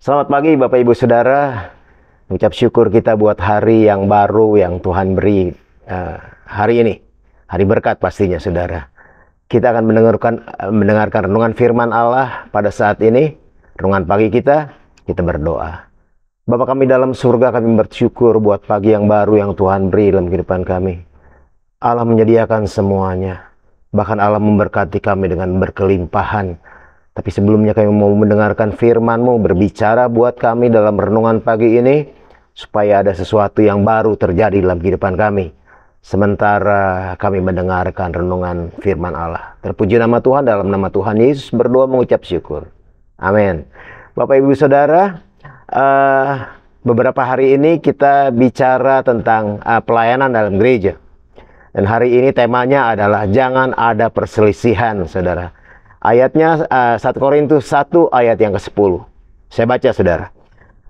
Selamat pagi Bapak Ibu Saudara. Ucap syukur kita buat hari yang baru yang Tuhan beri hari ini. Hari berkat pastinya Saudara. Kita akan mendengarkan renungan firman Allah pada saat ini. Renungan pagi kita berdoa. Bapa kami dalam surga, kami bersyukur buat pagi yang baru yang Tuhan beri dalam kehidupan kami. Allah menyediakan semuanya. Bahkan Allah memberkati kami dengan berkelimpahan. Tapi sebelumnya kami mau mendengarkan firman-Mu berbicara buat kami dalam renungan pagi ini, supaya ada sesuatu yang baru terjadi dalam kehidupan kami. Sementara kami mendengarkan renungan firman Allah. Terpuji nama Tuhan, dalam nama Tuhan Yesus berdoa mengucap syukur. Amin. Bapak Ibu Saudara, beberapa hari ini kita bicara tentang pelayanan dalam gereja. Dan hari ini temanya adalah jangan ada perselisihan, Saudara. Ayatnya 1 Korintus 1 ayat yang ke-10. Saya baca, Saudara.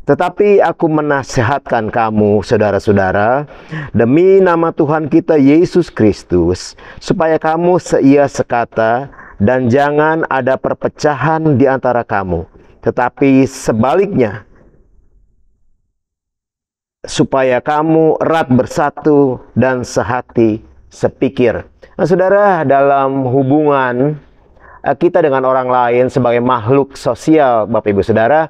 Tetapi aku menasihatkan kamu, saudara-saudara, demi nama Tuhan kita Yesus Kristus, supaya kamu seia sekata dan jangan ada perpecahan di antara kamu. Tetapi sebaliknya, supaya kamu erat bersatu dan sehati sepikir. Nah, Saudara, dalam hubungan kita dengan orang lain sebagai makhluk sosial, Bapak Ibu Saudara,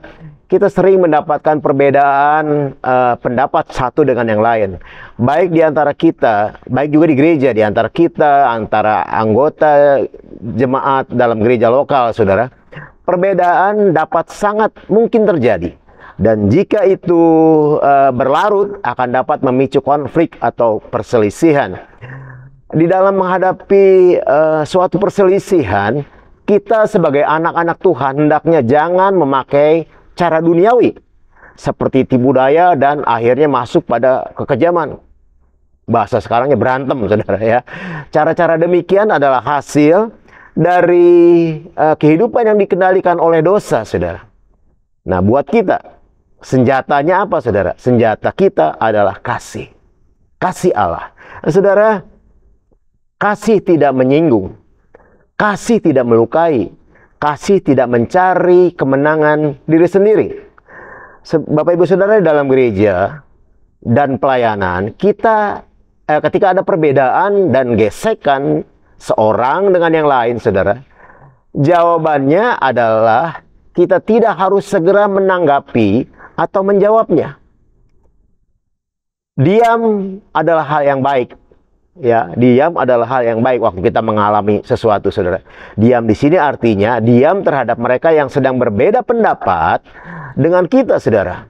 kita sering mendapatkan perbedaan pendapat satu dengan yang lain. Baik di antara kita, baik juga di gereja, di antara kita, antara anggota jemaat dalam gereja lokal, Saudara. Perbedaan dapat sangat mungkin terjadi. Dan jika itu berlarut, akan dapat memicu konflik atau perselisihan. Di dalam menghadapi suatu perselisihan, kita sebagai anak-anak Tuhan hendaknya jangan memakai cara duniawi seperti tipu daya dan akhirnya masuk pada kekejaman. Bahasa sekarangnya berantem, Saudara ya. Cara-cara demikian adalah hasil dari kehidupan yang dikendalikan oleh dosa, Saudara. Nah, buat kita, senjatanya apa, Saudara? Senjata kita adalah kasih. Kasih Allah. Nah, Saudara, kasih tidak menyinggung. Kasih tidak melukai, kasih tidak mencari kemenangan diri sendiri. Bapak Ibu Saudara, dalam gereja dan pelayanan, kita ketika ada perbedaan dan gesekan seorang dengan yang lain, Saudara, jawabannya adalah kita tidak harus segera menanggapi atau menjawabnya. Diam adalah hal yang baik. Ya, diam adalah hal yang baik waktu kita mengalami sesuatu, Saudara. Diam di sini artinya diam terhadap mereka yang sedang berbeda pendapat dengan kita, Saudara.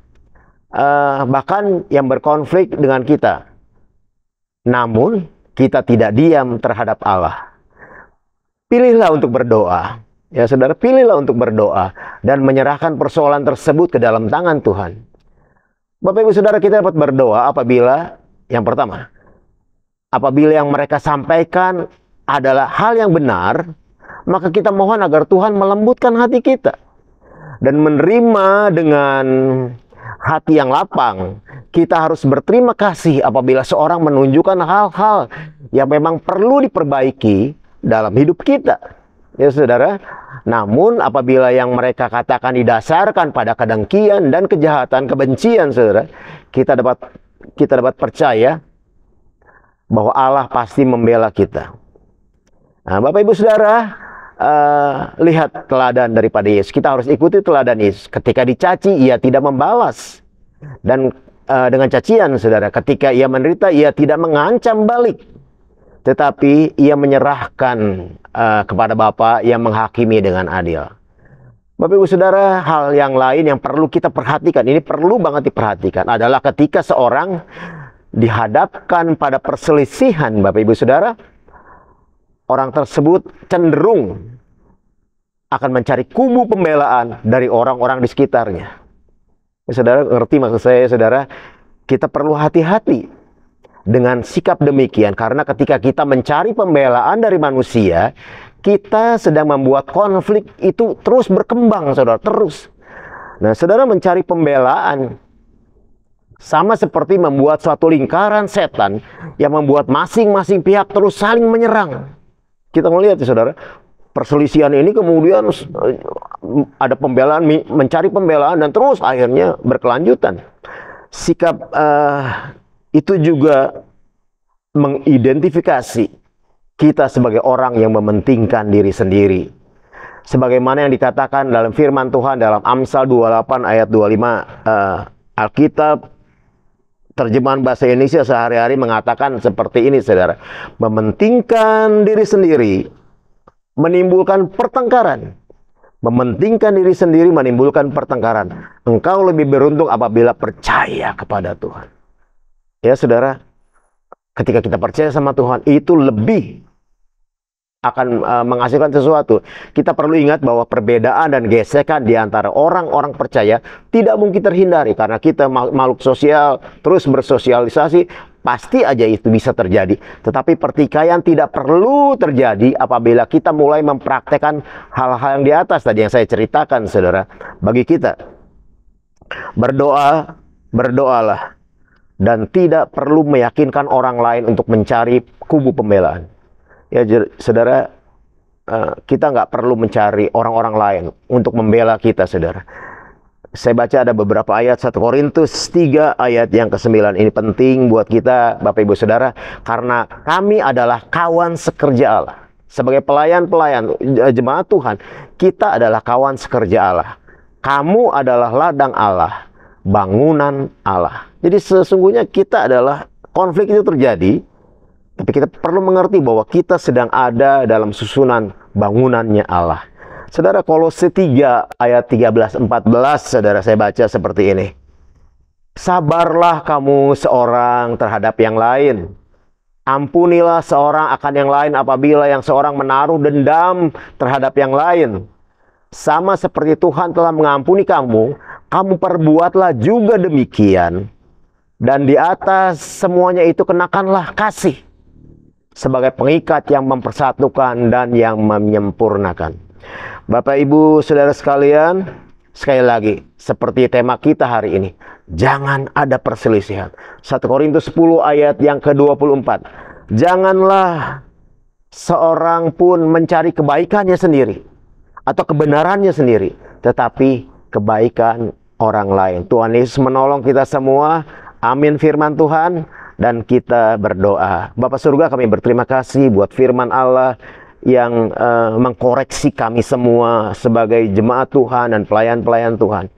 Bahkan yang berkonflik dengan kita. Namun, kita tidak diam terhadap Allah. Pilihlah untuk berdoa. Ya, Saudara, pilihlah untuk berdoa dan menyerahkan persoalan tersebut ke dalam tangan Tuhan. Bapak Ibu Saudara, kita dapat berdoa apabila yang pertama, apabila yang mereka sampaikan adalah hal yang benar, maka kita mohon agar Tuhan melembutkan hati kita dan menerima dengan hati yang lapang. Kita harus berterima kasih apabila seorang menunjukkan hal-hal yang memang perlu diperbaiki dalam hidup kita. Ya, Saudara. Namun apabila yang mereka katakan didasarkan pada kedengkian dan kejahatan, kebencian, Saudara, kita dapat percaya bahwa Allah pasti membela kita. Nah, Bapak Ibu Saudara, lihat teladan daripada Yesus. Kita harus ikuti teladan Yesus. Ketika dicaci, ia tidak membalas. Dan dengan cacian, Saudara, ketika ia menderita, ia tidak mengancam balik. Tetapi ia menyerahkan kepada Bapa yang menghakimi dengan adil. Bapak Ibu Saudara, hal yang lain yang perlu kita perhatikan, ini perlu banget diperhatikan, adalah ketika seorang dihadapkan pada perselisihan, Bapak Ibu Saudara, orang tersebut cenderung akan mencari kubu pembelaan dari orang-orang di sekitarnya. Saudara, ngerti maksud saya, Saudara? Kita perlu hati-hati dengan sikap demikian, karena ketika kita mencari pembelaan dari manusia, kita sedang membuat konflik itu terus berkembang, Saudara, terus. Nah, Saudara, mencari pembelaan sama seperti membuat suatu lingkaran setan yang membuat masing-masing pihak terus saling menyerang. Kita melihat, Saudara, perselisihan ini kemudian ada pembelaan, mencari pembelaan, dan terus akhirnya berkelanjutan. Sikap itu juga mengidentifikasi kita sebagai orang yang mementingkan diri sendiri. Sebagaimana yang dikatakan dalam firman Tuhan dalam Amsal 28 ayat 25, Alkitab terjemahan bahasa Indonesia sehari-hari mengatakan seperti ini, saudara. Mementingkan diri sendiri menimbulkan pertengkaran. Mementingkan diri sendiri menimbulkan pertengkaran. Engkau lebih beruntung apabila percaya kepada Tuhan. Ya, saudara, ketika kita percaya sama Tuhan, itu lebih akan menghasilkan sesuatu. Kita perlu ingat bahwa perbedaan dan gesekan di antara orang-orang percaya tidak mungkin terhindari, karena kita makhluk sosial, terus bersosialisasi, pasti aja itu bisa terjadi. Tetapi pertikaian tidak perlu terjadi apabila kita mulai mempraktekkan hal-hal yang di atas tadi yang saya ceritakan, saudara. Bagi kita, berdoalah, dan tidak perlu meyakinkan orang lain untuk mencari kubu pembelaan. Ya, saudara, kita nggak perlu mencari orang-orang lain untuk membela kita, saudara. Saya baca ada beberapa ayat 1 Korintus 3 ayat yang ke-9. Ini penting buat kita, Bapak Ibu Saudara, karena kami adalah kawan sekerja Allah. Sebagai pelayan-pelayan jemaat Tuhan, kita adalah kawan sekerja Allah. Kamu adalah ladang Allah, bangunan Allah. Jadi sesungguhnya kita adalah, konflik itu terjadi, tapi kita perlu mengerti bahwa kita sedang ada dalam susunan bangunannya Allah. Saudara, Kolose 3 ayat 13-14, saudara, saya baca seperti ini. Sabarlah kamu seorang terhadap yang lain. Ampunilah seorang akan yang lain apabila yang seorang menaruh dendam terhadap yang lain. Sama seperti Tuhan telah mengampuni kamu, kamu perbuatlah juga demikian. Dan di atas semuanya itu kenakanlah kasih sebagai pengikat yang mempersatukan dan yang menyempurnakan. Bapak, Ibu, Saudara sekalian, sekali lagi, seperti tema kita hari ini, jangan ada perselisihan. 1 Korintus 10 ayat yang ke-24. Janganlah seorang pun mencari kebaikannya sendiri atau kebenarannya sendiri, tetapi kebaikan orang lain. Tuhan Yesus menolong kita semua. Amin firman Tuhan. Dan kita berdoa. Bapa surga, kami berterima kasih buat firman Allah yang mengkoreksi kami semua sebagai jemaat Tuhan dan pelayan-pelayan Tuhan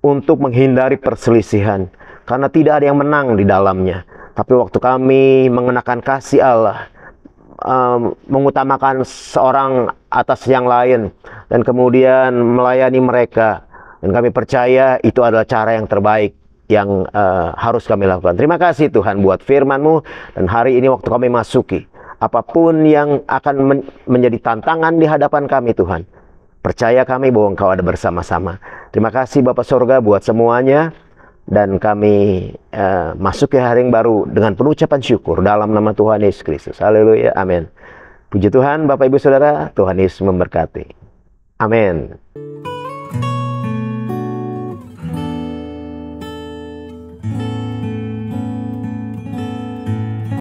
untuk menghindari perselisihan, karena tidak ada yang menang di dalamnya. Tapi waktu kami mengenakan kasih Allah, mengutamakan seorang atas yang lain, dan kemudian melayani mereka, dan kami percaya itu adalah cara yang terbaik yang harus kami lakukan. Terima kasih Tuhan buat firman-Mu, dan hari ini waktu kami masuki apapun yang akan menjadi tantangan di hadapan kami, Tuhan, percaya kami bahwa Engkau ada bersama-sama. Terima kasih Bapa Surga buat semuanya, dan kami masuk ke hari yang baru dengan penuh ucapan syukur dalam nama Tuhan Yesus Kristus. Haleluya, amin. Puji Tuhan, Bapak Ibu Saudara, Tuhan Yesus memberkati. Amin.